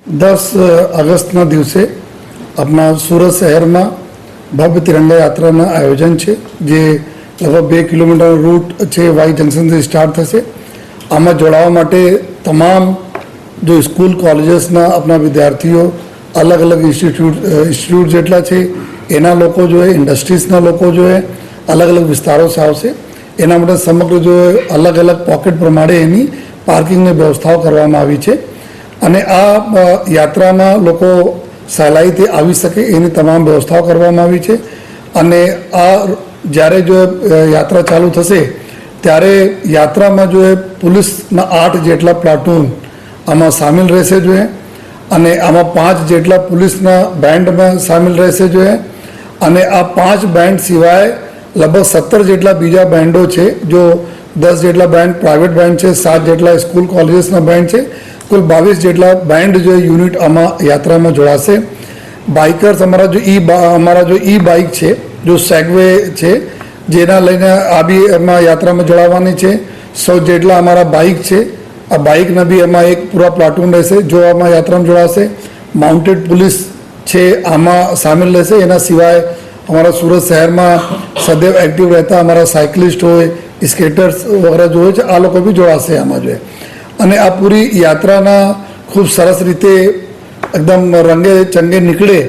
10 અગસ્ટના દિવસે આપણા સુરત શહેરમાં ભવ્ય તિરંગા યાત્રાના આયોજન છે, જે લગભગ 2 કિલોમીટર રૂટ છે, વાઈ જંકશનથી સ્ટાર્ટ થશે. આમાં જોડાવા માટે તમામ જો સ્કૂલ કોલેજીસના આપણા વિદ્યાર્થીઓ, અલગ અલગ ઇન્સ્ટિટ્યૂટ જેટલા છે એના લોકો જોઈએ, ઇન્ડસ્ટ્રીઝના લોકો જોઈએ, અલગ અલગ વિસ્તારોથી આવશે. એના માટે સમગ્ર જો અલગ અલગ પોકેટ પ્રમાણે એની પાર્કિંગની વ્યવસ્થાઓ કરવામાં આવી છે અને આ યાત્રામાં લોકો સહેલાઈથી આવી શકે એની તમામ વ્યવસ્થાઓ કરવામાં આવી છે. અને આ જ્યારે જો યાત્રા ચાલુ થશે ત્યારે યાત્રામાં જો પોલીસના 8 જેટલા પ્લાટૂન આમાં સામેલ રહેશે જોઈએ અને આમાં 5 જેટલા પોલીસના બેન્ડમાં સામેલ રહેશે જોઈએ. અને આ 5 બેન્ડ સિવાય લગભગ 17 જેટલા બીજા બેન્ડો છે. જો 10 જેટલા બેન્ડ પ્રાઇવેટ બેન્ડ છે, 7 જેટલા સ્કૂલ કોલેજીસના બેન્ડ છે, કુલ 22 જેટલા બેન્ડ જો યુનિટ આમાં યાત્રામાં જોડાશે. બાઇકર્સ અમારા જો ઈ બાઇક છે, જો સેગવે છે, જેના લઈને આ બી એમાં યાત્રામાં જોડાવાની છે. 100 જેટલા અમારા બાઇક છે, આ બાઇકના બી એમાં એક પૂરા પ્લાટૂન રહેશે જો આમાં યાત્રામાં જોડાશે. માઉન્ટેડ પોલીસ છે આમાં સામેલ રહેશે. એના સિવાય અમારા સુરત શહેરમાં સદૈવ એક્ટિવ રહેતા અમારા સાયકલિસ્ટ હોય, સ્કેટર્સ વગેરે જો હોય છે, આ લોકો બી જોડાશે આમાં જોઈએ. અને આ પૂરી યાત્રાના ખૂબ સરસ રીતે એકદમ રંગે ચંગે નીકળે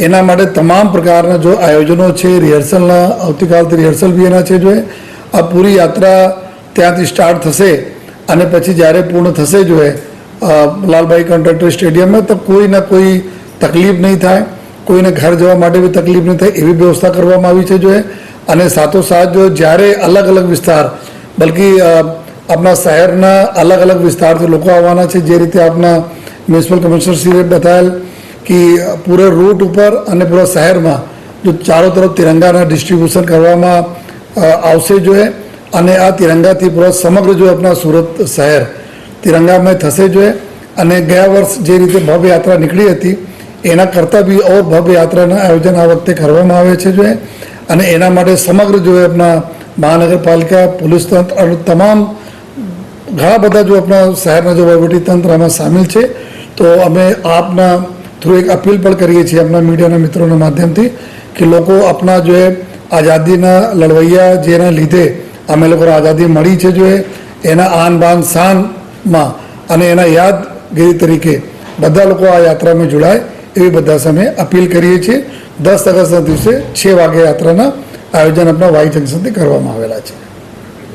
એના માટે તમામ પ્રકારના જો આયોજનો છે. રિહર્સલના આવતીકાલથી રિહર્સલ બી એના છે જોઈએ. આ પૂરી યાત્રા ત્યાંથી સ્ટાર્ટ થશે અને પછી જ્યારે પૂર્ણ થશે જોઈએ લાલભાઈ કોન્ટ્રાક્ટર સ્ટેડિયમમાં, તો કોઈને કોઈ તકલીફ નહીં થાય, કોઈને ઘર જવા માટે બી તકલીફ નહીં થાય એવી વ્યવસ્થા કરવામાં આવી છે જોઈએ. અને સાથોસાથ જો જ્યારે અલગ અલગ વિસ્તાર, બલકી આપણા શહેરના અલગ અલગ વિસ્તારથી લોકો આવવાના છે, જે રીતે આપણા મ્યુનિસિપલ કમિશનરશ્રીએ બતાવેલ કે પૂરા રૂટ ઉપર અને પૂરા શહેરમાં જો ચારો તરફ તિરંગાના ડિસ્ટ્રીબ્યુશન કરવામાં આવશે જોઈએ. અને આ તિરંગાથી પૂરા સમગ્ર જો આપણા સુરત શહેર તિરંગામય થશે જોઈએ. અને ગયા વર્ષ જે રીતે ભવ્ય યાત્રા નીકળી હતી એના કરતાં બી ઓર ભવ્ય યાત્રાના આયોજન આ વખતે કરવામાં આવે છે જોઈએ. અને એના માટે સમગ્ર જો આપણા મહાનગરપાલિકા, પોલીસ તંત્ર અને તમામ ઘણા બધા જો આપણા શહેરના જો વહીવટીતંત્ર આમાં સામેલ છે. તો અમે આપના થ્રુ એક અપીલ પણ કરીએ છીએ આપણા મીડિયાના મિત્રોના માધ્યમથી કે લોકો આપણા જો આઝાદીના લડવૈયા જેના લીધે અમે લોકોને આઝાદી મળી છે જોઈએ એના આન બાન શાનમાં અને એના યાદગીરી તરીકે બધા લોકો આ યાત્રામાં જોડાય એવી બધા સામે અપીલ કરીએ છીએ. 10 ઓગસ્ટના દિવસે 6 વાગે યાત્રાના આયોજન આપણા વાઈ જંકશનથી કરવામાં આવેલા છે.